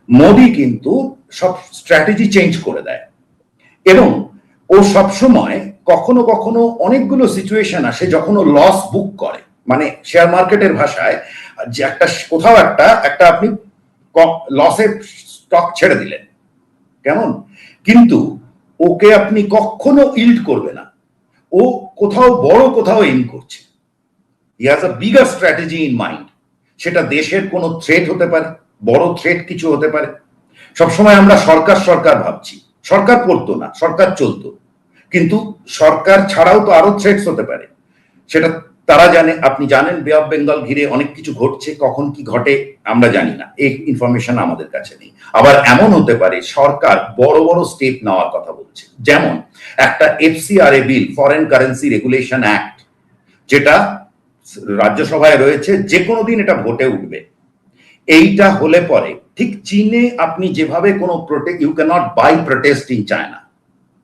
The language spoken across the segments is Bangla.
মোদি কিন্তু সব স্ট্র্যাটেজি চেঞ্জ করে দেয় এবং ও সবসময় কখনো কখনো অনেকগুলো সিচুয়েশন আসে যখন ও লস বুক করে, মানে শেয়ার মার্কেটের ভাষায় যে একটা কোথাও একটা আপনি লসের স্টক ছেড়ে দিলেন কেমন, কিন্তু ওকে আপনি কখনো ইল্ড করবে না, ও কোথাও বড় কোথাও এম করছে, he has a bigger strategy in mind. সেটা দেশের কোনো থ্রেট হতে পারে, বড় থ্রেট কিছু হতে পারে। সবসময় আমরা সরকার সরকার ভাবছি, সরকার পড়তো না, সরকার চলতো, কিন্তু সরকার ছাড়াও তো আরো থ্রেটস হতে পারে, সেটা তারা জানে। আপনি জানেন বে অফ বেঙ্গল ঘিরে অনেক কিছু ঘটছে, কখন কি ঘটে আমরা জানি না, এই ইনফরমেশন আমাদের কাছে নেই। আবার এমন হতে পারে সরকার বড় বড় স্টেপ নেওয়ার কথা বলছে, যেমন একটা এফসিআরএ বিল, ফরেন কারেন্সি রেগুলেশন অ্যাক্ট, যেটা রাজ্যসভায় রয়েছে, যে কোনো দিন এটা ভোটে উঠবে। এইটা হলে পরে ঠিক চীনে আপনি যেভাবে কোনো you can not by protest in China,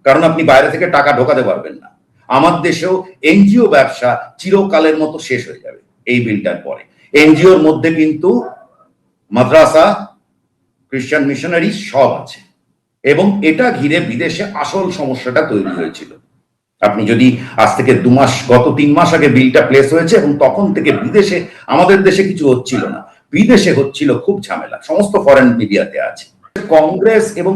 কারণ আপনি বাইরে থেকে টাকা ঢোকাতে পারবেন না। আমার দেশেও এনজিও ব্যবসা চিরকালের মতো শেষ হয়ে যাবে এই বিলটার পরে। এনজিওর মধ্যে কিন্তু মাদ্রাসা, খ্রিস্টান মিশনারি সব আছে, এবং এটা ঘিরে বিদেশে আসল সমস্যাটা তৈরি হয়েছিল। আপনি যদি আজ থেকে 2 মাস, গত 3 মাস আগে বিলটা প্লেস হয়েছে, এবং তখন থেকে বিদেশে, আমাদের দেশে কিছু হচ্ছিল না, বিদেশে হচ্ছিল খুব ঝামেলা, সমস্ত ফরেন মিডিয়াতে আছে। কংগ্রেস, এবং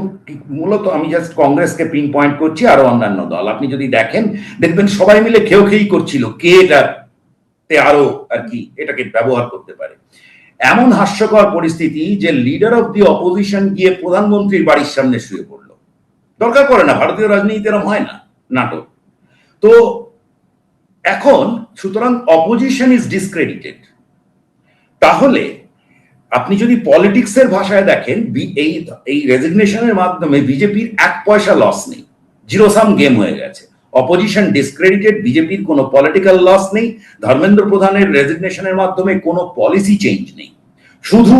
মূলত আমি জাস্ট কংগ্রেসকে পিন পয়েন্ট করছি, আরো অন্যান্য দল আপনি যদি দেখেন, দেখবেন সবাই মিলে খেই করছিল কে এটাতে আরো আর কি এটাকে ব্যবহার করতে পারে। এমন হাস্যকর পরিস্থিতি যে লিডার অফ দি অপোজিশন গিয়ে প্রধানমন্ত্রীর বাড়ির সামনে শুয়ে পড়লো। দরকার পড়ে না, ভারতীয় রাজনীতিতে এরকম হয় না, নাটক। তো এখন সুতরাং অপোজিশন ইজ ডিসক্রেডিটেড। তাহলে আপনি যদি পলিটিক্সের ভাষায় দেখেন, এই রেজিগনেশনের মাধ্যমে বিজেপির 1 পয়সা লস নেই, জিরো সাম গেম হয়ে গেছে। অপোজিশন ডিসক্রেডিটেড, বিজেপির কোনো পলিটিক্যাল লস নেই, ধর্মেন্দ্র প্রধানের রেজিগনেশনের মাধ্যমে কোনো পলিসি চেঞ্জ নেই, শুধু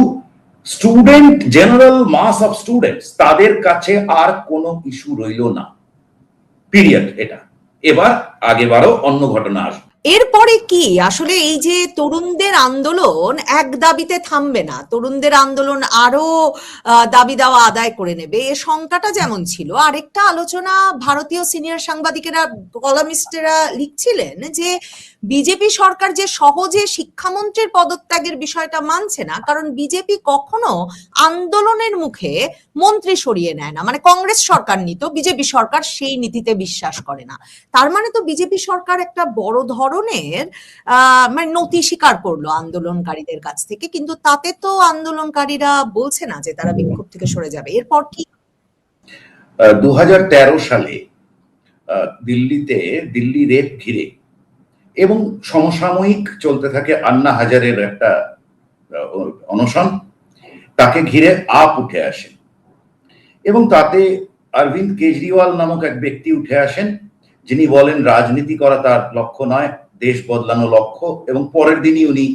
student, general mass of students, তাদের কাছে আর কোনো ইস্যু রইল না, পিরিয়ড। এটা এবার আগেবারও অন্য ঘটনা আসবে। এরপরে কি আসলে এই যে তরুণদের আন্দোলন এক দাবিতে থামবে না, তরুণদের আন্দোলন আরো দাবি দেওয়া আদায় করে নেবে, এ শঙ্কাটা যেমন ছিল। আরেকটা আলোচনা ভারতীয় সিনিয়র সাংবাদিকেরা, কলামিস্টেরা লিখছিলেন যে বিজেপি সরকার যে সহজে শিক্ষামন্ত্রীর পদত্যাগের বিষয়টা মানছে না, কারণ বিজেপি কখনো আন্দোলনের মুখে মন্ত্রী সরিয়ে নেয় না। মানে কংগ্রেস সরকার নিত, বিজেপি সরকার সেই নীতিতে বিশ্বাস করে না। তার মানে তো বিজেপি সরকার একটা বড় ধরনের মানে নতি স্বীকার করলো আন্দোলনকারীদের কাছ থেকে, কিন্তু তাতে তো আন্দোলনকারীরা বলছে না যে তারা বিক্ষোভ থেকে সরে যাবে। এরপর কি? 2013 সালে দিল্লিতে দিল্লি রেপ ঘিরে এবং সমসাময়িক চলতে থাকে আন্না হাজারের একটা অনশন, তাকে ঘিরে আপ উঠে আসে, এবং তাতে অরবিন্দ কেজরিওয়াল নামক এক ব্যক্তি উঠে আসেন, যিনি বলেন রাজনীতি করা তার লক্ষ্য নয়, দেশ বদলানো লক্ষ্য, এবং পরের দিনই উনি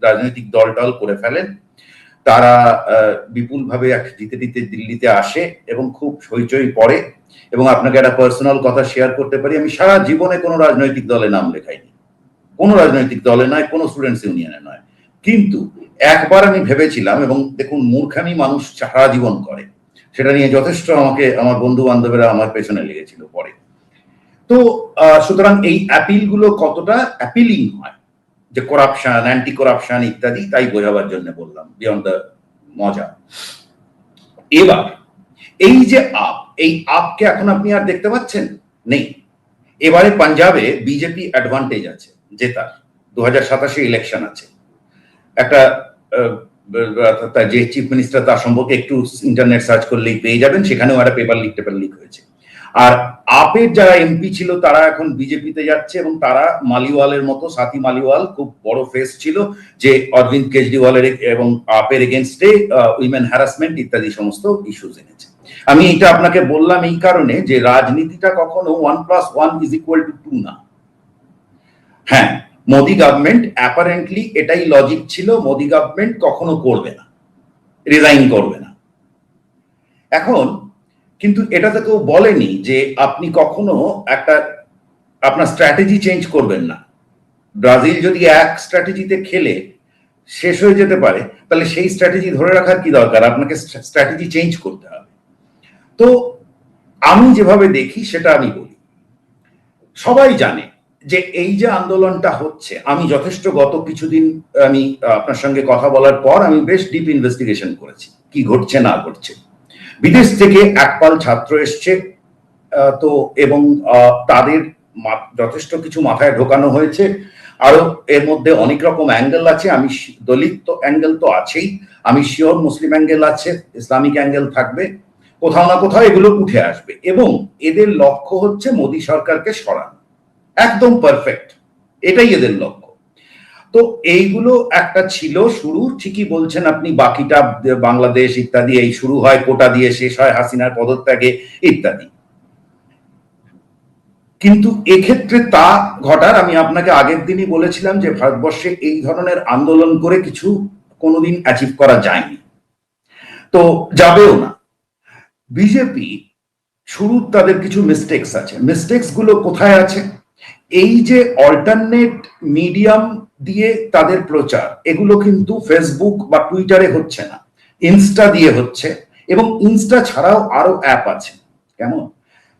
রাজনৈতিক দলটল করে ফেলেন। তারা বিপুলভাবে জিতে দিল্লিতে আসে এবং খুব হইচই পড়ে। এবং আপনাকে একটা পার্সোনাল কথা শেয়ার করতে পারি, আমি সারা জীবনে কোনো রাজনৈতিক দলে নাম লেখাইনি, কোনো রাজনৈতিক দলে নয়, কোনো স্টুডেন্টস ইউনিয়নে নয়, কিন্তু একবার আমি ভেবেছিলাম, এবং দেখুন মূর্খামি মানুষ সারা জীবন করে, সেটা নিয়ে যথেষ্ট আমাকে আমার বন্ধু বান্ধবেরা আমার পেছনে লেগেছিল পরে। তো সুতরাং এই অ্যাপিল গুলো কতটা অ্যাপিলিং হয়, যে করাপশন, অ্যান্টি করাপশন ইত্যাদি, তাই বোঝাবার জন্য বললাম, বিয়ন্ড দ্য মজা। এবার এই যে এই আপকে এখন আপনি আর দেখতে পাচ্ছেন নেই। এবারে পাঞ্জাবে বিজেপি অ্যাডভান্টেজ আছে জেতার, 2027 ইলেকশন আছে। একটা যে চিফ মিনিস্টার, তার সম্পর্কে একটু ইন্টারনেট সার্চ করলেই পেয়ে যাবেন, সেখানেও একটা পেপার লিক হয়েছে। আর আপের যারা এমপি ছিল তারা এখন বিজেপিতে যাচ্ছে, এবং তারা মালিওয়ালের মতো, সাথী মালিওয়াল খুব বড় ফেস ছিল, যে অরবিন্দ কেজরিওয়ালের এবং আপের এগেনস্টে উইমেন হ্যারাসমেন্ট ইত্যাদি সমস্ত ইস্যুজ এনেছে। আমি এটা আপনাকে বললাম এই কারণে যে রাজনীতিটা কখনো 1+1=2 না। হ্যাঁ, মোদি গভর্নমেন্ট অ্যাপারেন্টলি এটাই লজিক ছিল, মোদি গভর্নমেন্ট কখনো করবে না, রিজাইন করবে না। এখন কিন্তু এটা তো কেউ বলেনি যে আপনি কখনো আপনার স্ট্র্যাটেজি চেঞ্জ করবেন না। ব্রাজিল যদি এক স্ট্র্যাটেজিতে খেলে শেষ হয়ে যেতে পারে, তাহলে সেই স্ট্র্যাটেজি ধরে রাখার কি দরকার? আপনাকে স্ট্র্যাটেজি চেঞ্জ করতে হবে। তো আমি যেভাবে দেখি সেটা আমি বলি। সবাই জানে যে এই যে আন্দোলনটা হচ্ছে, আমি যথেষ্ট গত কিছুদিন আমি আপনার সঙ্গে কথা বলার পর আমি বেশ ডিপ ইনভেস্টিগেশন করেছি কি ঘটছে না ঘটছে। বিদেশ থেকে একপাল ছাত্র এসছে, তো এবং তাদের যথেষ্ট কিছু মাথায় ঢোকানো হয়েছে। আরো এর মধ্যে অনেক রকম অ্যাঙ্গেল আছে। আমি দলিত তো অ্যাঙ্গেল তো আছেই, আমি শিওর মুসলিম অ্যাঙ্গেল আছে, ইসলামিক অ্যাঙ্গেল থাকবে, কোথাও না কোথাও এগুলো উঠে আসবে এবং এদের লক্ষ্য হচ্ছে মোদী সরকারকে সরানো। একদম পারফেক্ট, এটাই এদের লক্ষ্য। তো এইগুলো একটা ছিল শুরু, ঠিকই বলছেন আপনি, বাকিটা বাংলাদেশ ইত্যাদি এই শুরু হয় কোটা দিয়ে, শেষ হয় হাসিনার পদত্যাগে ইত্যাদি। কিন্তু এক্ষেত্রে তা ঘটার, আমি আপনাকে আগের দিনই বলেছিলাম যে ভারতবর্ষে এই ধরনের আন্দোলন করে কিছু কোনোদিন অ্যাচিভ করা যায়নি, তো যাবেও না। বিজেপি শুরু তাদের কিছু মিস্টেক্স আছে। মিস্টেক্স গুলো কোথায় আছে? এই যে অল্টারনেট মিডিয়াম দিয়ে তাদের প্রচার, এগুলো কিন্তু ফেসবুক বা টুইটারে হচ্ছে না, ইনস্টা দিয়ে হচ্ছে, এবং ইনস্টা ছাড়াও আরো অ্যাপ আছে, কেমন?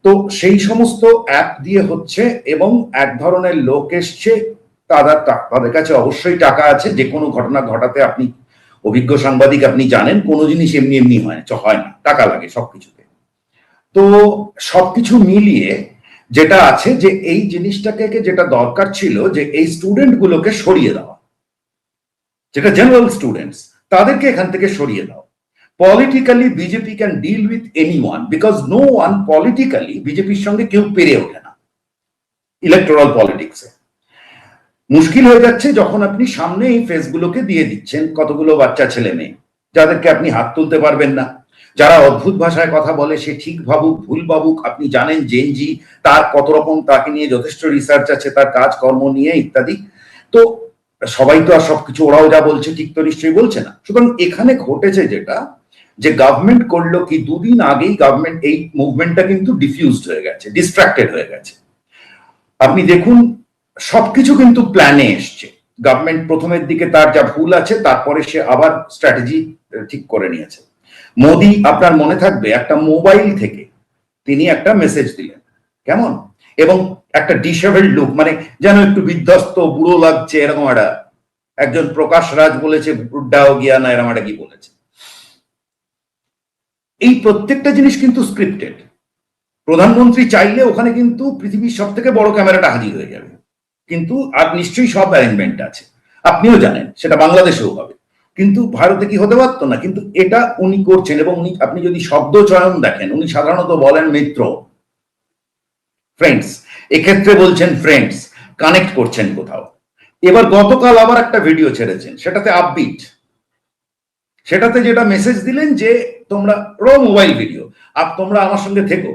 তো সেই সমস্ত অ্যাপ দিয়ে হচ্ছে এবং এক ধরনের লোক এসছে, তাদের কাছে অবশ্যই টাকা আছে। যে কোনো ঘটনা ঘটাতে, আপনি অভিজ্ঞ সাংবাদিক, আপনি জানেন কোনো জিনিস এমনি এমনি হয় না, টাকা লাগে সবকিছুতে। তো সবকিছু মিলিয়ে যেটা আছে যে এই জিনিসটাকে, যেটা দরকার ছিল যে এই স্টুডেন্ট গুলোকে সরিয়ে দেওয়া, যেটা জেনারেল স্টুডেন্টস, তাদেরকে এখান থেকে সরিয়ে দাও। Politically BJP can deal with anyone, because no one politically বিজেপির সঙ্গে কেউ পেরে ওঠে না ইলেকটোরাল পলিটিক্সে। মুশকিল হয়ে যাচ্ছে যখন আপনি সামনে এই ফেসগুলোকে দিয়ে দিচ্ছেন কতগুলো বাচ্চা ছেলে মেয়ে, যাদেরকে আপনি হাত তুলতে পারবেন না, যারা অদ্ভুত ভাষায় কথা বলে, সে ঠিক ভাবুক ভুল ভাবুক, আপনি জানেন জেনজি তার কত রকম, তাকে নিয়ে যথেষ্ট রিসার্চ আছে, তার কাজকর্ম নিয়ে ইত্যাদি। তো সবাই তো আর সবকিছু ওরাও যা বলছে ঠিক তো নিশ্চয়ই বলছে না। সুতরাং এখানে ঘটেছে যেটা, যে গভর্নমেন্ট করলো কি, দুদিন আগেই গভর্নমেন্ট এই মুভমেন্টটা কিন্তু ডিফিউজড হয়ে গেছে, ডিস্ট্রাক্টেড হয়ে গেছে। আপনি দেখুন সবকিছু কিন্তু প্ল্যানে এসছে। গভর্নমেন্ট প্রথমের দিকে তার যা ভুল আছে, তারপরে সে আবার স্ট্র্যাটেজি ঠিক করে নিয়েছে। মোদি, আপনার মনে থাকবে, একটা মোবাইল থেকে তিনি একটা মেসেজ দিলেন, কেমন, এবং একটা ডিসেবলড লুক, মানে যেন একটু বিধ্বস্ত বুড়ো লাগছে, এরকম একটা, একজন প্রকাশ রাজ বলেছে বুড্ডাও গিয়া না, এরকম একটা কি বলেছে। এই প্রত্যেকটা জিনিস কিন্তু স্ক্রিপ্টেড। প্রধানমন্ত্রী চাইলে ওখানে কিন্তু পৃথিবীর সব থেকে বড় ক্যামেরাটা হাজির হয়ে যাবে, কিন্তু আর নিশ্চয়ই সব অ্যারেঞ্জমেন্ট আছে, আপনিও জানেন, সেটা বাংলাদেশেও হবে, কিন্তু ভারতে কি হতে পারতো না? কিন্তু এটা উনি করছেন, এবং উনি, আপনি যদি শব্দ চয়ন দেখেন, উনি সাধারণত বলেন মিত্র, ফ্রেন্ডস, এক্ষেত্রে বলছেন ফ্রেন্ডস, কানেক্ট করছেন কোথাও। এবার গতকাল আবার একটা ভিডিও ছেড়েছেন, সেটাতে আপবিট, সেটাতে যেটা মেসেজ দিলেন যে তোমরা মোবাইল ভিডিও, তোমরা আমার সঙ্গে থেকো।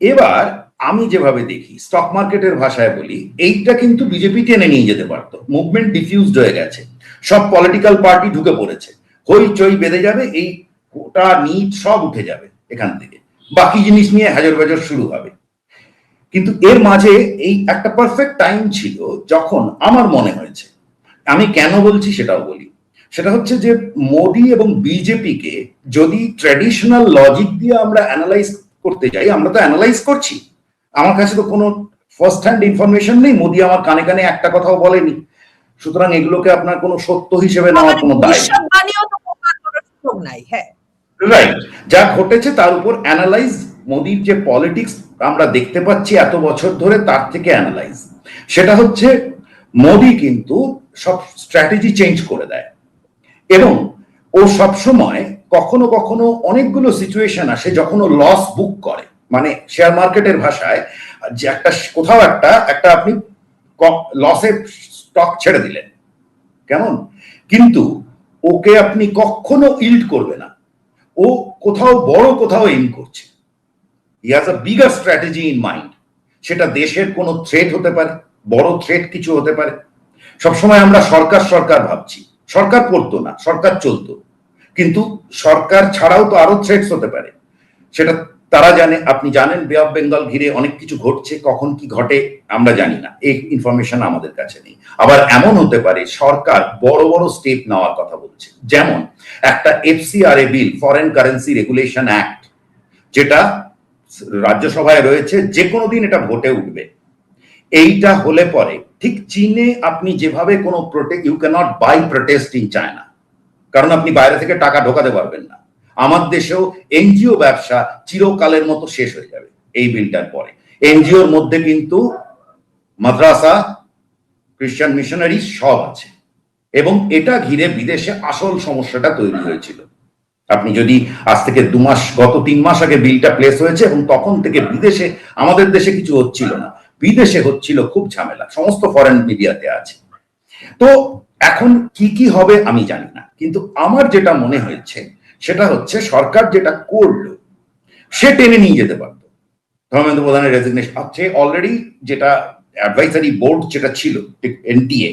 এবার আমি যেভাবে দেখি, স্টক মার্কেটের ভাষায় বলি, এইটা কিন্তু বিজেপি টেনে নিয়ে যেতে পারতো। মুভমেন্ট ডিফিউজড হয়ে গেছে, সব পলিটিক্যাল পার্টি ঢুকে পড়েছে, হইচই বেঁধে যাবে, এই কোটা নিট সব উঠে যাবে এখান থেকে, বাকি জিনিস নিয়ে হাজার বাজার শুরু হবে। কিন্তু এর মাঝে এই একটা পারফেক্ট টাইম ছিল যখন আমার মনে হয়েছে, আমি কেন বলছি সেটাও বলি, সেটা হচ্ছে যে মোদি এবং বিজেপিকে যদি ট্র্যাডিশনাল লজিক দিয়ে আমরা অ্যানালাইজ করতে যাই, আমরা তো অ্যানালাইজ করছি, আমার কাছে তো কোনো ফার্স্ট হ্যান্ড ইনফরমেশন নেই, মোদি আমার কানে কানে একটা কথাও বলেনি, সুতরাং এগুলোকে আপনার কোনো সত্য হিসেবে নেওয়ার কোনো দায় নাই। হ্যাঁ, রাইট, যা ঘটেছে তার উপর অ্যানালাইজ, মোদির যে পলিটিক্স আমরা দেখতে পাচ্ছি এত বছর ধরে, তার থেকে অ্যানালাইজ, সেটা হচ্ছে মোদি কিন্তু সব স্ট্র্যাটেজি চেঞ্জ করে দেয়, এবং ও সবসময় কখনো কখনো অনেকগুলো সিচুয়েশন আসে যখন ও লস বুক করে, মানে শেয়ার মার্কেটের ভাষায় যে একটা কোথাও একটা আপনি লসে স্টক ছেড়ে দিলেন, কেমন, কিন্তু ওকে আপনি কখনো ইল্ড করবে না, ও কোথাও বড় কোথাও এম করছে, he has a bigger strategy in mind. সেটা দেশের কোনো থ্রেট হতে পারে, বড় থ্রেট কিছু হতে পারে। সবসময় আমরা সরকার ভাবছি, সরকার পড়তো না, সরকার চলতো, কিন্তু সরকার ছাড়াও তো আরো থ্রেটস হতে পারে, সেটা তারা জানে, আপনি জানেন বে অফ বেঙ্গল ঘিরে অনেক কিছু ঘটছে, কখন কি ঘটে আমরা জানি না, এই ইনফরমেশন আমাদের কাছে নেই। আবার এমন হতে পারে সরকার বড় বড় স্টেপ নেওয়ার কথা বলছে, যেমন একটা এফসিআরএ বিল, ফরেন কারেন্সি রেগুলেশন অ্যাক্ট, যেটা রাজ্যসভায় রয়েছে, যে কোনো দিন এটা ভোটে উঠবে। এইটা হলে পরে ঠিক চীনে আপনি যেভাবে কোনো you cannot by protest in China, কারণ আপনি বাইরে থেকে টাকা ঢোকাতে পারবেন না। আমার দেশেও এনজিও ব্যবসা চিরকালের মতো শেষ হয়ে যাবে এই বিলটার পরে। এনজিওর মধ্যে কিন্তু মাদ্রাসা, খ্রিস্টান মিশনারি সব আছে, এবং এটা ঘিরে বিদেশে আসল সমস্যাটা তৈরি হয়েছিল। আপনি যদি আজ থেকে 2 মাস, গত 3 মাস আগে বিলটা প্লেস হয়েছে, এবং তখন থেকে বিদেশে, আমাদের দেশে কিছু হচ্ছিল না, বিদেশে হচ্ছিল খুব ঝামেলা, সমস্ত ফরেন মিডিয়াতে আছে। তো এখন কি কি হবে আমি জানি না, কিন্তু আমার যেটা মনে হয়েছে সেটা হচ্ছে সরকার যেটা করলো সে টেনে নিয়ে যেতে পারতো। ধর্মেন্দ্র প্রধানের রেজিগনেশন আছে অলরেডি, যেটা অ্যাডভাইসারি বোর্ড যেটা ছিল এনটিএ,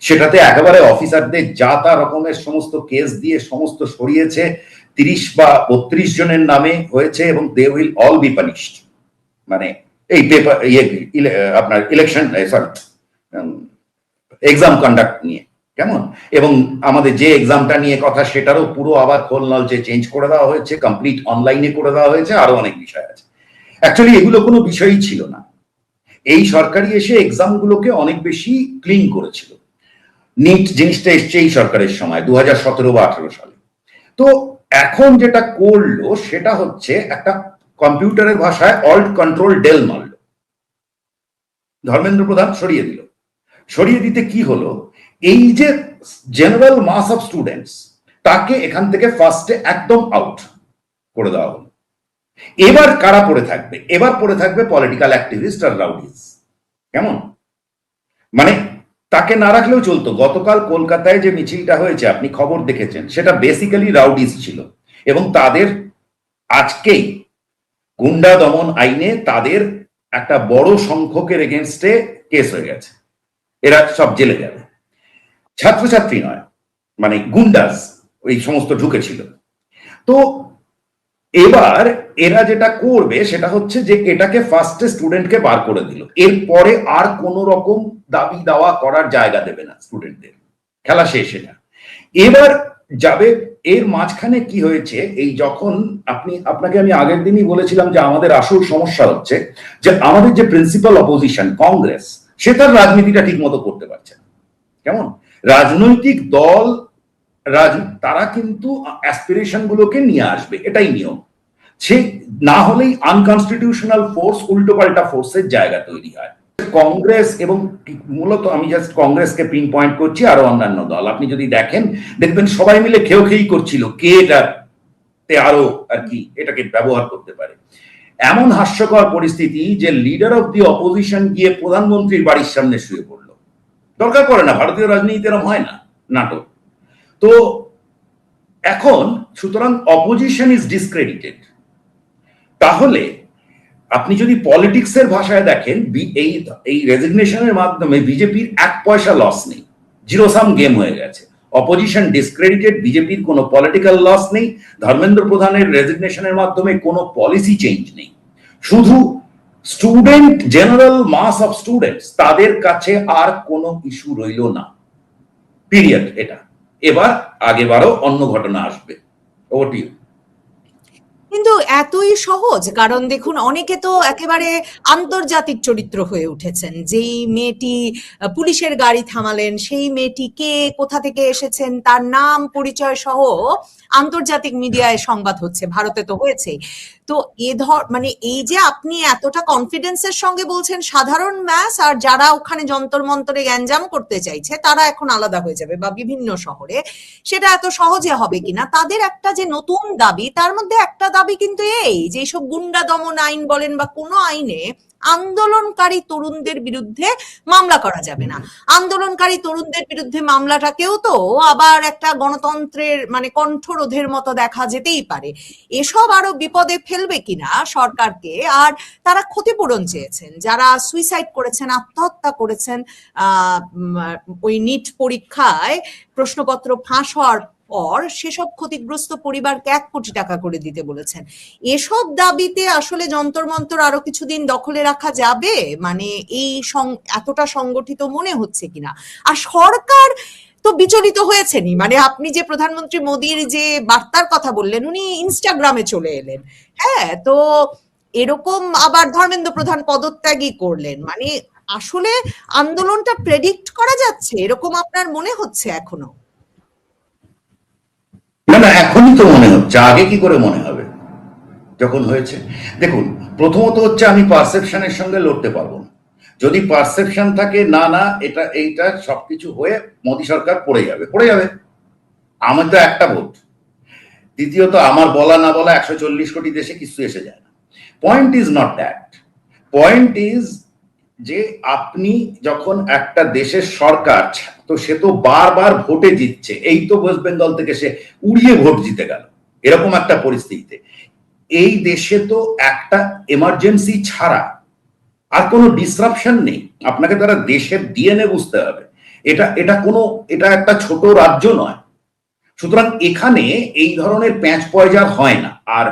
সেটাতে একেবারে অফিসারদের যা তা রকমের সমস্ত কেস দিয়ে সমস্ত সরিয়েছে। 30 বা 32 জনের নামে হয়েছে, এবং they will all be punished. মানে এই পেপার আপনার ইলেকশন, সরি, এক্সাম কন্ডাক্ট নিয়ে, কেমন, এবং আমাদের যে এক্সামটা নিয়ে কথা সেটারও পুরো আবার খোল নলচে চেঞ্জ করে দেওয়া হয়েছে, কমপ্লিট অনলাইনে করে দেওয়া হয়েছে, আরো অনেক বিষয় আছে। অ্যাকচুয়ালি এগুলো কোনো বিষয়ই ছিল না। এই সরকারি এসে এক্সাম গুলোকে অনেক বেশি ক্লিন করেছিল। নিট জিনিসটা এসছে এই সরকারের সময় 2017 বা 18 সালে। তো এখন যেটা করলো সেটা হচ্ছে একটা কম্পিউটারের ভাষায় অল্ট কন্ট্রোল ডেল মারল, ধর্মেন্দ্র প্রধান সরিয়ে দিল। সরিয়ে দিতে কি হলো, এই যে জেনারেল মাস অফ স্টুডেন্টস, তাকে এখান থেকে ফার্স্টে একদম আউট করে দেওয়া হলো। এবার কারা পড়ে থাকবে? এবার পড়ে থাকবে পলিটিক্যাল অ্যাক্টিভিস্ট আর রাউডিজ। কেমন, মানে তাকে না রাখলেও চলতো। গতকাল কলকাতায় যে মিছিলটা হয়েছে আপনি খবর দেখেছেন, সেটা বেসিক্যালি রাউডিজ ছিল, এবং তাদের আজকেই গুন্ডা দমন আইনে তাদের একটা বড় সংখ্যকের এগেনস্টে কেস হয়ে গেছে, এরা সব জেলে যাবে। ছাত্রছাত্রী নয়, মানে গুন্ডাস ওই সমস্ত ঢুকেছিল। তো এবার এরা যেটা করবে সেটা হচ্ছে যে এটাকে ফার্স্টে স্টুডেন্টকে বার করে দিল, এরপরে আর কোন রকম দাবি দাওয়া করার জায়গা দেবে না স্টুডেন্টদের, খেলা শেষ। এটা এবার যাবে। এর মাঝখানে কি হয়েছে, এই যখন আপনাকে আমি আগের দিনই বলেছিলাম যে আমাদের আসল সমস্যা হচ্ছে যে আমাদের যে প্রিন্সিপাল অপোজিশন কংগ্রেস, সে তার রাজনীতিটা ঠিক মতো করতে পারছে না। কেমন, রাজনৈতিক দল তারা কিন্তু অ্যাসপিরেশন গুলোকে নিয়ে আসবে, এটাই নিয়ম। সে না হলেই আনকনস্টিটিউশনাল ফোর্স, উল্টো পাল্টা ফোর্সের জায়গা তৈরি হয়। কংগ্রেস, এবং মূলত আমি জাস্ট কংগ্রেসকে পিন পয়েন্ট করছি, আরো অন্যান্য দল আপনি যদি দেখেন, দেখবেন সবাই মিলে খেয়েই করছিল কে এটাতে আরো আর কি এটাকে ব্যবহার করতে পারে। এমন হাস্যকর পরিস্থিতি যে লিডার অফ দি অপোজিশন গিয়ে প্রধানমন্ত্রীর বাড়ির সামনে শুয়ে পড়লো। দরকার পড়ে না, ভারতীয় রাজনীতিতে এরকম হয় না, নাটক। তো এখন সুতরাং অপোজিশন ইজ ডিসক্রেডিটেড। তাহলে আপনি যদি পলিটিক্সের ভাষায় দেখেন, এই রেজিগনেশনের মাধ্যমে বিজেপির 1 পয়সা লস নেই, জিরো সাম গেম হয়ে গেছে। অপোজিশন ডিসক্রেডিটেড, বিজেপির কোনো পলিটিক্যাল লস নেই। ধর্মেন্দ্র প্রধানের রেজিগনেশনের মাধ্যমে কোনো পলিসি চেঞ্জ নেই, শুধু student, general mass of students, তাদের কাছে আর কোনো ইস্যু রইল না, পিরিয়ড। এটা এবার আগেবারও অন্য ঘটনা আসবে। Over to you. কিন্তু এতই সহজ? কারণ দেখুন, অনেকে তো একেবারে আন্তর্জাতিক চরিত্র হয়ে উঠেছেন। যেই মেয়েটি পুলিশের গাড়ি থামালেন, সেই মেয়েটি কে, কোথা থেকে এসেছেন, তার নাম পরিচয় সহ আন্তর্জাতিক মিডিয়ায় সংবাদ হচ্ছে, ভারতে তো হয়েছে। তো মানে এই যে আপনি এতটা কনফিডেন্সের সঙ্গে বলছেন সাধারণ ম্যাস আর যারা ওখানে যন্তর মন্তরে গ্যাঞ্জাম করতে চাইছে তারা এখন আলাদা হয়ে যাবে বা বিভিন্ন শহরে, সেটা এত সহজে হবে কিনা। তাদের একটা যে নতুন দাবি, তার মধ্যে একটা দাবি কিন্তু এই যে এইসব গুন্ডা দমন আইন বলেন বা কোনো আইনে আন্দোলনকারী তরুণদের বিরুদ্ধে মামলা করা যাবে না। আন্দোলনকারী তরুণদের বিরুদ্ধে মামলাটাকেও তো আবার একটা গণতন্ত্রের মানে কণ্ঠরোধের মতো দেখা যেতেই পারে। এসব আরো বিপদে ফেলবে কিনা সরকারকে। আর তারা ক্ষতিপূরণ চেয়েছেন, যারা সুইসাইড করেছেন, আত্মহত্যা করেছেন ওই নিট পরীক্ষায় প্রশ্নপত্র ফাঁস হওয়ার পর সেসব ক্ষতিগ্রস্ত পরিবারকে 1 কোটি টাকা করে দিতে বলেছেন। এসব দাবিতে আসলে যন্তর মন্তর আরো কিছুদিন দখলে রাখা যাবে, মানে এই এতটা সংগঠিত মনে হচ্ছে কিনা? আর সরকার তো বিচলিত হয়েছেনই, মানে আপনি যে প্রধানমন্ত্রী মোদীর যে বার্তার কথা বললেন, উনি ইনস্টাগ্রামে চলে এলেন, হ্যাঁ, তো এরকম আবার ধর্মেন্দ্র প্রধান পদত্যাগই করলেন, মানে আসলে আন্দোলনটা প্রেডিক্ট করা যাচ্ছে এরকম আপনার মনে হচ্ছে এখনো? না না, এখনই তো মনে হচ্ছে, আগে কি করে মনে হবে যখন হয়েছে? দেখুন, প্রথমত হচ্ছে আমি পারসেপশনের সঙ্গে লড়তে পারবো না। যদি পারসেপশন থাকে না না এইটা সবকিছু হয়ে মোদী সরকার পড়ে যাবে, আমার তো একটা ভোট। দ্বিতীয়ত আমার বলা না বলা 140 কোটি দেশে কিছু এসে যায় না। Point is not that. Point is যে আপনি যখন একটা দেশের সরকার, তো সে তো বারবার ভোটে জিতছে, এই তো ওয়েস্ট বেঙ্গল থেকে সে উড়িয়ে ভোট জিতে গেল, এরকম একটা পরিস্থিতিতে এই দেশে তো একটা এমার্জেন্সি ছাড়া আর কোনো ডিসরাপশন নেই। আপনাকে তারা দেশের ডিএনএ বুঝতে হবে। এটা একটা ছোট রাজ্য নয়। সুতরাং এখানে এই ধরনের প্যাঁচ পয়জার হয় না। আর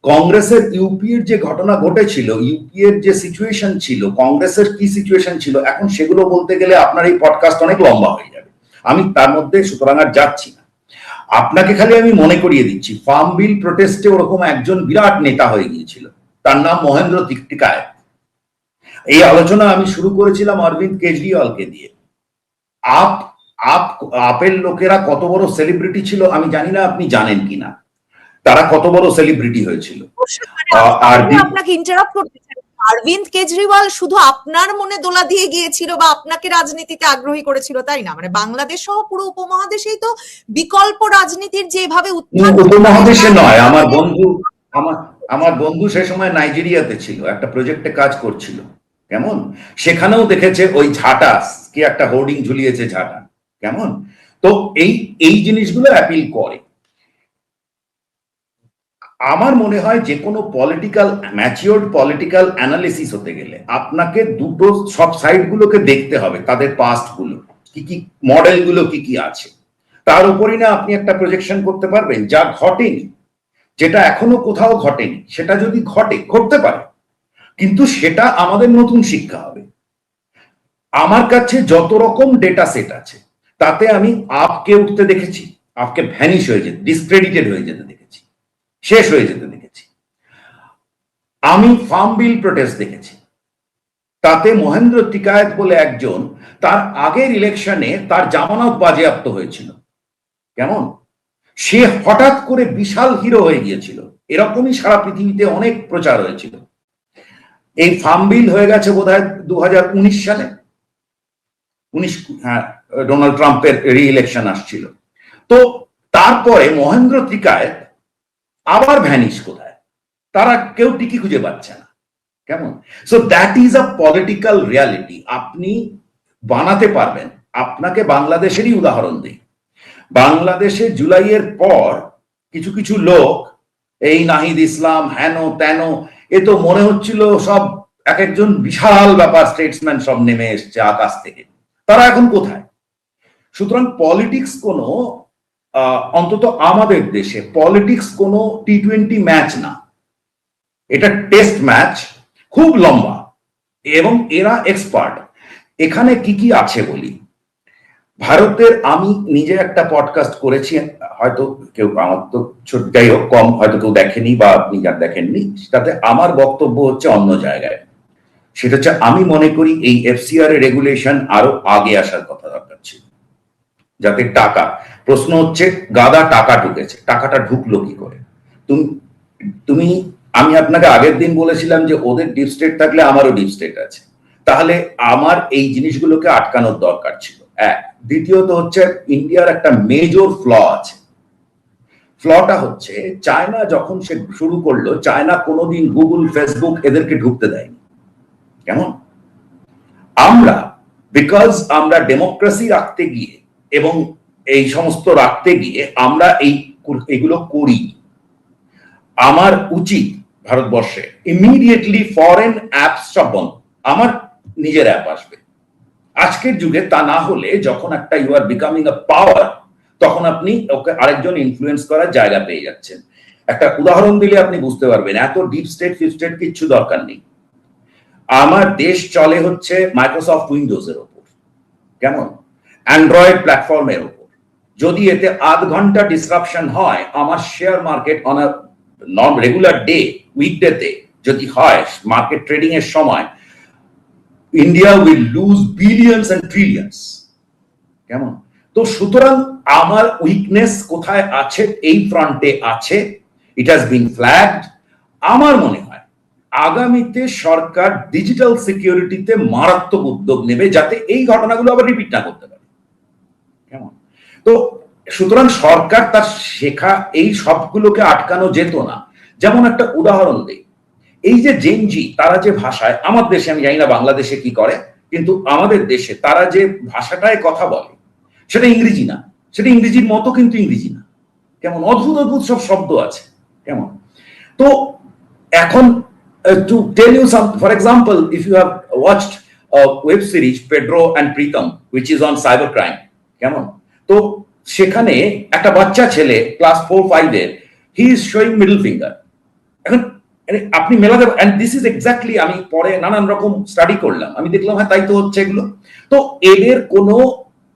কংগ্রেসের ইউপির যে ঘটনা ঘটেছিল, ইউপির যে সিচুয়েশন ছিল, কংগ্রেসের কি সিচুয়েশন ছিল, এখন সেগুলো বলতে গেলে আপনার এই পডকাস্ট অনেক লম্বা হয়ে যাবে, আমি তার মধ্যে সুতরাং আর যাচ্ছি না। আপনাকে খালি আমি মনে করিয়ে দিচ্ছি, ফার্ম বিল প্রোটেস্টে ওরকম একজন বিরাট নেতা হয়ে গিয়েছিল, তার নাম মহেন্দ্র টিকায়েত। এই আলোচনা আমি শুরু করেছিলাম অরবিন্দ কেজরিওয়ালকে দিয়ে। আপের লোকেরা কত বড় সেলিব্রিটি ছিল আমি জানি না আপনি জানেন কিনা, তারা কত বড় সেলিব্রিটি হয়েছিল। আপনাকে ইন্টারাপ্ট করতে চাই, অরবিন্দ কেজরিওয়াল শুধু আপনার মনে দোলা দিয়ে গিয়েছিল বা আপনাকে রাজনীতিতে আগ্রহী করেছিল তাই না, মানে বাংলাদেশ সহ পুরো উপমহাদেশেই তো বিকল্প রাজনীতির যেভাবে উপমহাদেশে নয়, আমার বন্ধু সে সময় নাইজেরিয়াতে ছিল, একটা প্রজেক্টে কাজ করছিল, কেমন, সেখানেও দেখেছে ওই ঝাঁটা কি একটা হোর্ডিং ঝুলিয়েছে ঝাঁটা, কেমন। তো এই জিনিসগুলো অ্যাপিল করে। আমার মনে হয় যে কোনো ম্যাচিওরড পলিটিক্যাল অ্যানালিসিস হতে গেলে আপনাকে দুটো সব সাইড গুলোকে দেখতে হবে, তাদের পাস্ট গুলো কি মডেল গুলো কি আছে, তার উপরই না আপনি একটা প্রজেকশন করতে পারবেন। যা ঘটেনি, যেটা এখনো কোথাও ঘটেনি, সেটা যদি ঘটতে পারে, কিন্তু সেটা আমাদের নতুন শিক্ষা হবে। আমার কাছে যত রকম ডেটা সেট আছে তাতে আমি আপকে উঠতে দেখেছি, আপকে ভ্যানিশ হয়ে যেতে, ডিসক্রেডিটেড হয়ে যেতে দেখেছি, শেষ হয়ে যেতে দেখেছি। আমি ফার্ম বিল প্রোটেস্ট দেখেছি, তাতে মহেন্দ্র টিকায়েত বলে একজন, তার আগের ইলেকশনে তার জামানত বাজেয়াপ্ত হয়েছিল, কেমন, সে হঠাৎ করে বিশাল হিরো হয়ে গিয়েছিল। এরকমই সারা পৃথিবীতে অনেক প্রচার হয়েছিল। এই ফার্ম বিল হয়ে গেছে বোধহয় 2019 সালে, ডোনাল্ড ট্রাম্পের রি ইলেকশন আসছিল। তো তারপরে মহেন্দ্র টিকায়েত আবার ভ্যানিশ কোথায়, তারা কেউ টিকি খুঁজে পাচ্ছে না, কেমন। So that is a political reality. আপনি বানাতে পারবেন। আপনাকে বাংলাদেশেরই উদাহরণ দিই। বাংলাদেশে জুলাইয়ের পর কিছু কিছু লোক, এই নাহিদ ইসলাম, হেন তেন, এ তো মনে হচ্ছিল সব এক একজন বিশাল ব্যাপার, স্টেটসম্যান সব নেমে এসছে আকাশ থেকে, তারা এখন কোথায়? সুতরাং পলিটিক্স কোনো, অন্তত আমাদের দেশে পলিটিক্স কোনো টি-20 ম্যাচ না, এটা টেস্ট ম্যাচ, খুব লম্বা, এবং এরা এক্সপার্ট। এখানে কি আছে বলি। ভারতের, আমি নিজে একটা পডকাস্ট করেছি, হয়তো কেউ, আমার তো যাই হোক কম, হয়তো কেউ দেখেনি বা আপনি যার দেখেননি, তাতে আমার বক্তব্য হচ্ছে অন্য জায়গায়। সেটা হচ্ছে, আমি মনে করি এই এফসিআর এর রেগুলেশন আরো আগে আসার কথা দরকার ছিল, যাতে টাকা, প্রশ্ন হচ্ছে গাদা টাকা ঢুকেছে, টাকাটা ঢুকলো কি করে? তুমি আমি আপনাকে আগের দিন বলেছিলাম যে ওদের ডিপ স্টেট থাকলে আমারও ডিপ স্টেট আছে, তাহলে আমার এই জিনিসগুলোকে আটকানোর দরকার ছিল, এক। দ্বিতীয়ত হচ্ছে, ইন্ডিয়ার একটা মেজর ফ্ল আছে। ফ্লটা হচ্ছে, চায়না যখন সে শুরু করলো, চায়না কোনোদিন গুগল, ফেসবুক এদেরকে ঢুকতে দেয়নি, কেমন। আমরা, বিকজ আমরা ডেমোক্রেসি রাখতে গিয়ে এবং এই সমস্ত রাখতে গিয়ে আমরা এইগুলো করি। আমার উচিত ভারতবর্ষে ইমিডিয়েটলি ফরেন অ্যাপস সব বন্ধ, আমার নিজের অ্যাপ আসবে। আজকের যুগে তা না হলে, যখন একটা ইউ আর বিকামিং আ পাওয়ার, তখন আপনি ওকে আরেকজন ইনফ্লুয়েন্স করার জায়গা পেয়ে যাচ্ছেন। একটা উদাহরণ দিলে আপনি বুঝতে পারবেন, এত ডিপ স্টেট ফিফ স্টেট কিচ্ছু দরকার নেই। আমার দেশ চলে হচ্ছে মাইক্রোসফট উইন্ডোজ এর উপর, কেমন, অ্যান্ড্রয়েড প্ল্যাটফর্মের উপর। যদি এতে আধ ঘন্টা ডিসরাপশন হয়, আমার share market on a non regular day, উইকডেতে যদি হয় মার্কেট ট্রেডিং এর সময়, India will lose billions and trillions, কেমন। তো সুতরাং আমার উইকনেস কোথায় আছে, এই ফ্রন্টে আছে, ইট হ্যাজ বিন ফ্ল্যাগড। আমার মনে হয় আগামীতে সরকার ডিজিটাল সিকিউরিটিতে মারাত্মক উদ্যোগ নেবে, যাতে এই ঘটনাগুলো আবার রিপিট না করতে পারে, কেমন। তো সুতরাং সরকার তার শেখা এই সবগুলোকে আটকানো যেত না। যেমন একটা উদাহরণ দেই, এই যে জেনজি, তারা যে ভাষায়, আমার দেশে আমি জানি না বাংলাদেশে কি করে, কিন্তু আমাদের দেশে তারা যে ভাষাটায় কথা বলে সেটা ইংরেজি না, সেটা ইংরেজির মতো কিন্তু ইংরেজি না, কেমন, অদ্ভুত অদ্ভুত সব শব্দ আছে, কেমন। তো এখন to tell you some, for example, if you have watched a web series Pedro and Pritam, which is on cybercrime, কেমন, তো সেখানে একটা বাচ্চা ছেলে ক্লাস 4-5 এর, he is showing middle finger. এখন আপনি মেলাতে, এন্ড দিস ইজ এক্স্যাক্টলি, আমি পরে নানান রকম স্টাডি করলাম, আমি দেখলাম হ্যাঁ তাই তো হচ্ছে এগুলো। তো এদের কোনো,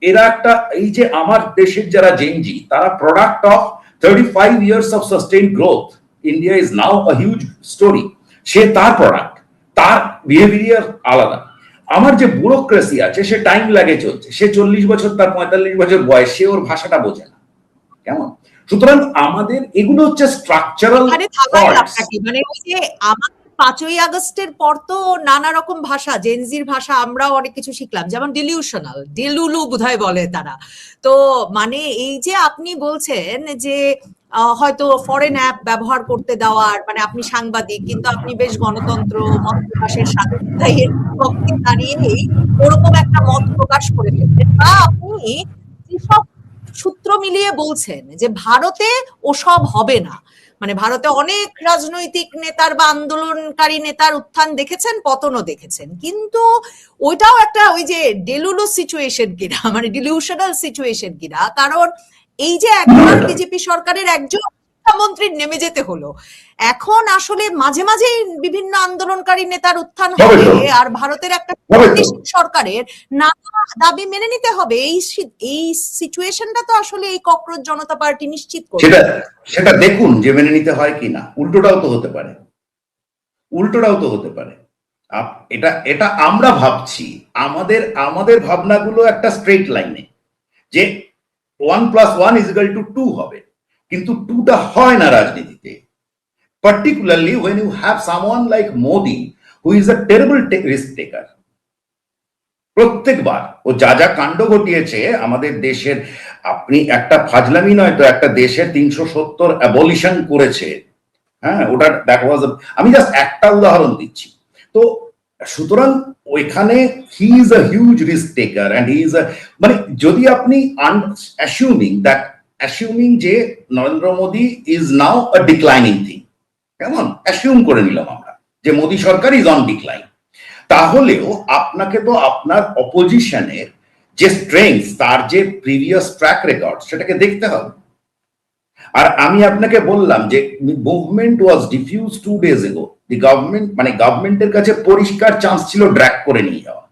এরা একটা, এই যে আমার দেশের যারা জেনজি, তারা product of 35 years of sustained growth. India is now a huge story. সে তার প্রোডাক্ট, তার বিহেভিয়ার আলাদা। আমার যে ব্যুরোক্রেসি আছে, সে টাইম লাগে চলছে, সে 40 বছর, তার 45 বছর বয়স, সে ওর ভাষাটা বোঝে না, কেমন। সুতরাং আমাদের এগুলো হচ্ছে স্ট্রাকচারাল মানে ওই যে আমার 5ই আগস্টের পর তো নানা রকম ভাষা, জেনজির ভাষা, আমরাও অনেক কিছু শিখলাম, যেমন ডিলিউশনাল, ডেলুলু বোধহয় বলে তারা। তো মানে এই যে আপনি বলছেন যে হয়তো ফরেন অ্যাপ ব্যবহার করতে দেওয়ার, মানে আপনি সাংবাদিক কিন্তু আপনি বেশ গণতন্ত্র, মত প্রকাশের স্বাধীনতা, এর পক্ষে দাঁড়িয়েই ওরকম একটা মত প্রকাশ করে ফেলছেন, বা আপনি যেসব সূত্র মিলিয়ে বলছেন যে ভারতে ওসব হবে না, মানে ভারতে অনেক রাজনৈতিক নেতার বা আন্দোলনকারী নেতার উত্থান দেখেছেন, পতনও দেখেছেন, কিন্তু ওইটাও একটা ওই যে ডেলুলু সিচুয়েশন কিনা, মানে ডিলিউশনাল সিচুয়েশন কিনা। কারণ এই যে একবার বিজেপি সরকারের একজন মন্ত্রীর নেমে যেতে হলো, এখন আসলে মাঝে মাঝে বিভিন্ন আন্দোলনকারী নেতার উত্থান হবে, আর ভারতের একটা সরকারের নানা দাবি মেনে নিতে হবে। এই সিচুয়েশনটা তো আসলে এই ককরোচ জনতা পার্টি নিশ্চিত করবে। সেটা দেখুন যে মেনে নিতে হয় কিনা। উল্টোটাও তো হতে পারে, উল্টোটাও তো হতে পারে। এটা আমরা ভাবছি, আমাদের ভাবনাগুলো একটা স্ট্রেট লাইনে, যে 1 + 1 = 2 হবে, কিন্তু 2টা হয় না রাজনীতিতে, particularly when you have someone like Modi who is a terrible risk taker. প্রত্যেকবার ও যা যা কাণ্ড ঘটিয়েছে আমাদের দেশের, আপনি একটা ফাজলামি নয় তো, একটা দেশের 370 অ্যাবলিশন করেছে, হ্যাঁ, ওটা দ্যাট ওয়াজ, আমি জাস্ট একটা উদাহরণ দিচ্ছি। তো সুতরাং ওইখানে he is a huge risk taker, and he is a, মানে যদি আপনি অ্যাসিউমিং যে Narendra Modi is now a declining thing, কেমন, অ্যাসিউম করে নিলাম আমরা যে মোদী সরকার ইজ অন ডিক্লাইন, তাহলেও আপনাকে তো আপনার অপোজিশনের যে স্ট্রেংথ, তার যে প্রিভিয়াস ট্র্যাক রেকর্ড, সেটাকে দেখতে হবে। আর আমি আপনাকে বললাম যে movement was diffuse 2 days ago, the government, মানে গভর্নমেন্টের কাছে পরিষ্কার চান্স ছিল ড্র্যাগ করে নিয়ে যাওয়া,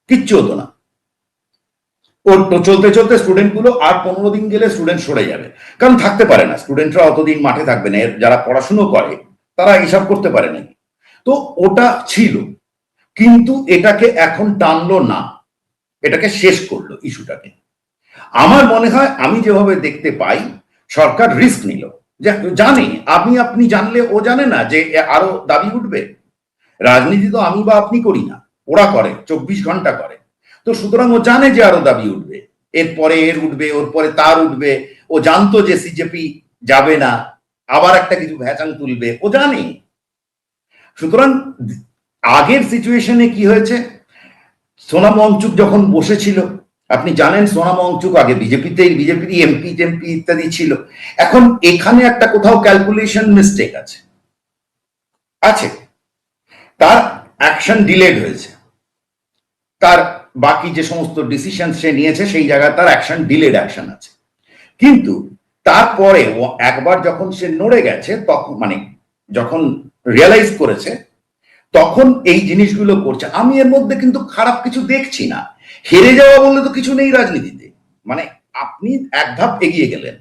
কিচ্ছু হতো না। ওর তো চলতে চলতে স্টুডেন্ট গুলো আর 15 দিন গেলে স্টুডেন্ট সরে যাবে, কারণ থাকতে পারে না, স্টুডেন্টরা অতদিন মাঠে থাকবে না, যারা পড়াশুনো করে তারা হিসাব করতে পারে না। তো ওটা ছিল, কিন্তু এটাকে এখন টানলো না, এটাকে শেষ করলো ইস্যুটাকে। আমার মনে হয়, আমি যেভাবে দেখতে পাই, সরকার রিস্ক নিল, জানে, আপনি জানলে ও জানে না যে আরো দাবি উঠবে। রাজনীতি তো আমি বা আপনি করি না, ওরা করে, 24 ঘন্টা করে। তো সুতরাং ও জানে যে আরো দাবি উঠবে, এরপরে এর উঠবে, ওর পরে তার উঠবে। ও জানতো যে সিজেপি যাবে না, আবার একটা কিছু ভ্যাচাং তুলবে, ও জানে। সুতরাং আগের সিচুয়েশনে কি হয়েছে, সোনাম ওয়াংচুক যখন বসেছিল, আপনি জানেন সোনাম ওয়াংচুক আগে বিজেপির এমপি ইত্যাদি ছিল। এখন এখানে একটা কোথাও ক্যালকুলেশন মিস্টেক আছে, তার অ্যাকশন ডিলেড হয়েছে, তার বাকি যে সমস্ত ডিসিশন সে নিয়েছে সেই জায়গায় তার অ্যাকশন ডিলেড অ্যাকশন আছে। কিন্তু তারপরে ও একবার যখন সে নড়ে গেছে, তখন মানে যখন রিয়েলাইজ করেছে, তখন এই জিনিসগুলো করছে। আমি এর মধ্যে কিন্তু খারাপ কিছু দেখছি না। হেরে যাওয়া বললে তো কিছু নেই রাজনীতিতে। মানে আপনি এক ধাপ এগিয়ে গেলেন।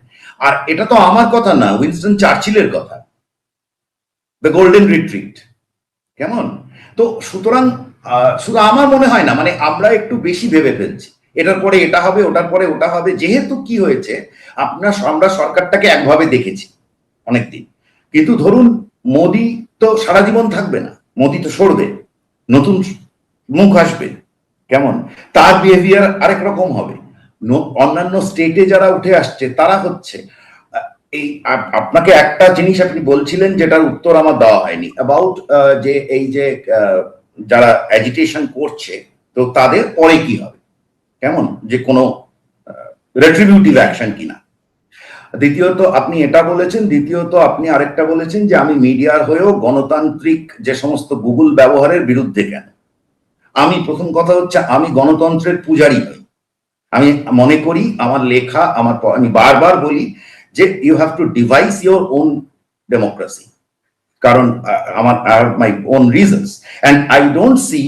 আর এটা তো আমার কথা না, উইনস্টন চার্চিলের কথা, দ্য গোল্ডেন রিট্রিট। কেমন? তো সুতরাং শুধু আমার মনে হয় না, মানে আমরা একটু বেশি ভেবে ফেলছি, এটার পরে এটা হবে, ওটার পরে ওটা হবে। যেহেতু কি হয়েছে, আমরা সরকারটাকে একভাবে দেখেছি অনেকদিন, কিন্তু ধরুন মোদি তো সারা জীবন থাকবে না, মোদি তো সরবে, নতুন মুখ আসবে। কেমন? তার বিহেভিয়ার আরেক রকম হবে। অন্যান্য স্টেটে যারা উঠে আসছে তারা হচ্ছে এই আপনাকে একটা জিনিস আপনি বলছিলেন যেটার উত্তর আমার দেওয়া হয়নি, অ্যাবাউট যে এই যে যারা অ্যাজিটেশন করছে, তো তাদের পরে কি হবে, কেমন, যে কোনো রেট্রিবিউটিভ অ্যাকশন কিনা। দ্বিতীয়ত আপনি এটা বলেছেন, দ্বিতীয়ত আপনি আরেকটা বলেছেন যে আমি মিডিয়ার হয়েও গণতান্ত্রিক যে সমস্ত গুগল ব্যবহারের বিরুদ্ধে কেন। আমি প্রথম কথা হচ্ছে, আমি গণতন্ত্রের পূজারি নই। আমি মনে করি আমার লেখা, আমি বারবার বলি যে you have to devise your own democracy, কারণ আমার my own reasons, and I don't see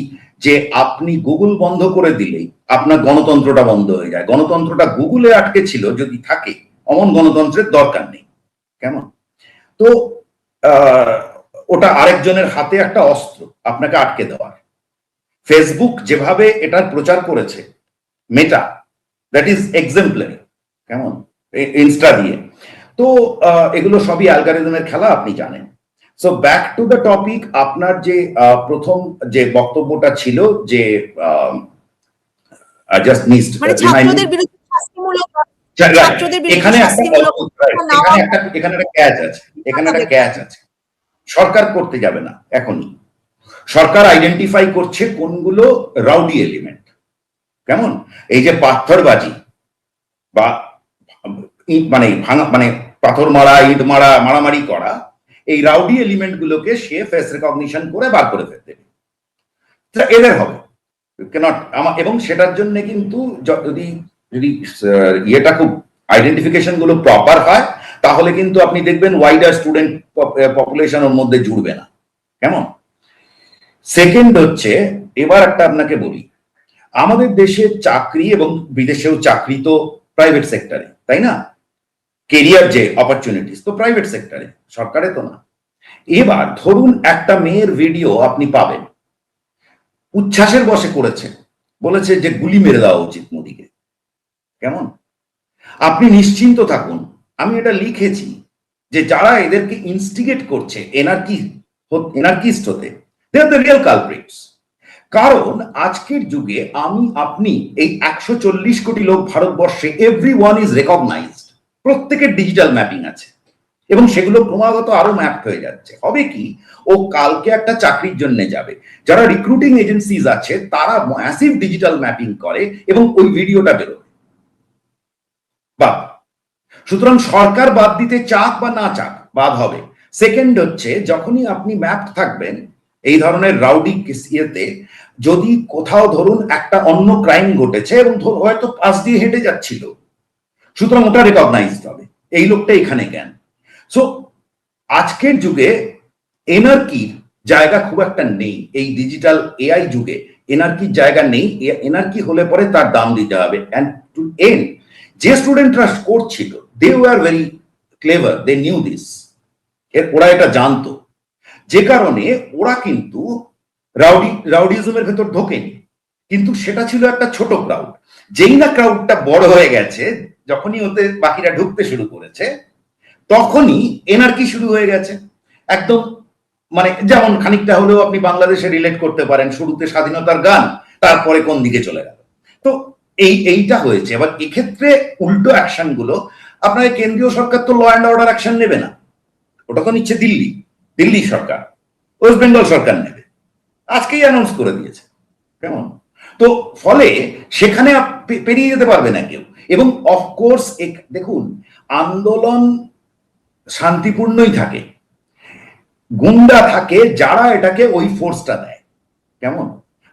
যে আপনি গুগল বন্ধ করে দিলেই আপনার গণতন্ত্রটা বন্ধ হয়ে যায়। গণতন্ত্রটা গুগলে আটকে ছিল যদি থাকে, অমন গণতন্ত্রের দরকার নেই। কেমন? তো ওটা আরেকজনের হাতে একটা অস্ত্র আপনাকে আটকে দেওয়ার। ফেসবুক যেভাবে এটার প্রচার করেছে, মেটা, দ্যাট ইজ এক্সাম্পলারি। কেমন? ইনস্টা দিয়ে। তো এগুলো সবই অ্যালগরিদমের খেলা, আপনি জানেন। So back to the topic, আপনার যে প্রথম যে বক্তব্যটা ছিল যে জাস্ট মিসড, মানে ছাত্রদের বিরুদ্ধে শাস্তিমূলক, ছাত্রদের বিরুদ্ধে এখানে শাস্তিমূলক এখানে একটা ক্যাচ আছে, এখানে একটা ক্যাচ আছে। সরকার করতে যাবে না এখনই, সরকার আইডেন্টিফাই করছে কোনগুলো রাউডি এলিমেন্ট। কেমন? এই যে পাথরবাজি বা মানে ভাঙা, মানে পাথর মারা, ইট মারা, মারামারি করা, এই রাউডি এলিমেন্ট গুলোকে সে ফেস রেকগনিশন করে বার করে ফেলতে এদের হবে এবং সেটার জন্য কিন্তু যদি যদি ইয়েটা খুব আইডেন্টিফিকেশন গুলো প্রপার হয়, তাহলে কিন্তু আপনি দেখবেন ওয়াইডার স্টুডেন্ট পপুলেশনের মধ্যে জুড়বে না। কেমন? সেকেন্ড হচ্ছে, এবার একটা আপনাকে বলি, আমাদের দেশে চাকরি এবং বিদেশেও চাকরি তো প্রাইভেট সেক্টরে, তাই না? কেরিয়ার যে অপরচুনিটিস তো প্রাইভেট সেক্টরে, সরকারে তো না। এবার ধরুন একটা মেয়ের ভিডিও আপনি পাবেন, উচ্ছ্বাসের বশে করেছে, বলেছে যে গুলি মেরে দেওয়া উচিত মোদিকে। কেমন? আপনি নিশ্চিন্ত থাকুন, আমি এটা লিখেছি যে যারা এদেরকে ইনস্টিগেট করছে এনার্কিস্ট হতে, দে আর দ্য রিয়েল কালপ্রিটস। কারণ আজকের যুগে আপনি এই 140 কোটি লোক ভারতবর্ষে, এভরিওয়ান ইজ রেকগনাইজড, প্রত্যেকের ডিজিটাল ম্যাপিং আছে এবং সেগুলো ক্রমাগত আরো ম্যাপ হয়ে যাচ্ছে। হবে কি, ও কালকে একটা চাকরির জন্য যাবে, যারা রিক্রুটিং এজেন্সিজ আছে তারা ম্যাসিভ ডিজিটাল ম্যাপিং করে এবং ওই ভিডিওটা বেরোবে। বাদ। সুতরাং সরকার বাদ দিতে চাক বা না চাক, বাদ হবে। সেকেন্ড হচ্ছে, যখনই আপনি ম্যাপ থাকবেন এই ধরনের রাউডি ইয়েতে, যদি কোথাও ধরুন একটা অন্য ক্রাইম ঘটেছে এবং হয়তো পাশ দিয়ে হেঁটে যাচ্ছিল, সুতরাং ওটা রেকগনাইজড হবে, এই লোকটা এখানে কেন। সো আজকের যুগে এনার্কির জায়গা খুব একটা নেই, এই ডিজিটাল এআই যুগে এনার্কির জায়গা নেই। এনার্কি হলে পরে তার দাম দিতে হবে। অ্যান্ড টু এন্ড, যে স্টুডেন্টরা করছিল, they were very clever, they knew this, ওরা এটা জানতো, যে কারণে ওরা কিন্তু রাউডিজমের ভেতর ঢোকেনি। কিন্তু সেটা ছিল একটা ছোট ক্রাউড। যেই না ক্রাউডটা বড় হয়ে গেছে, যখনই ওতে বাকিরা ঢুকতে শুরু করেছে, তখনই এনার্কি শুরু হয়ে গেছে। একদম মানে যেমন খানিকটা হলেও আপনি বাংলাদেশে রিলেট করতে পারেন, শুরুতে স্বাধীনতার গান, তারপরে কোন দিকে চলে গেল। তো এইটা হয়েছে। এবার এক্ষেত্রে উল্টো অ্যাকশন গুলো, আপনার কেন্দ্রীয় সরকার তো ল অ্যান্ড অর্ডার অ্যাকশন নেবে না, ওটা তো নিচ্ছে দিল্লি সরকার, ওয়েস্ট বেঙ্গল সরকার নেবে, আজকেই অ্যানাউন্স করে দিয়েছে। কেমন? তো ফলে সেখানে পেরিয়ে যেতে পারবে না কেউ। এবং অফকোর্স দেখুন, আন্দোলন শান্তিপূর্ণই থাকে, গুন্ডা থাকে যারা এটাকে ওই ফোর্সটা দেয়। কেমন?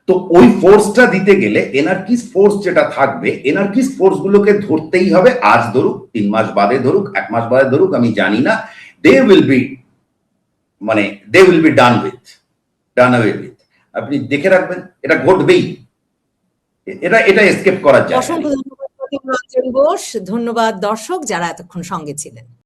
তো ওই ফোর্সটা দিতে গেলে এনার্কিস্ট ফোর্স যেটা থাকবে, এনার্কিস্ট ফোর্স গুলোকে ধরতেই হবে। আজ ধরুক, 3 মাস বাদে ধরুক, 1 মাস বাদে ধরুক, আমি জানি না, they will be done away with. আপনি দেখে রাখবেন, এটা ঘটবেই, এটা এসকেপ করার যায় না। অসংখ্য ধন্যবাদ প্রতিম রঞ্জন ঘোষ, ধন্যবাদ দর্শক যারা এতক্ষণ সঙ্গে ছিলেন।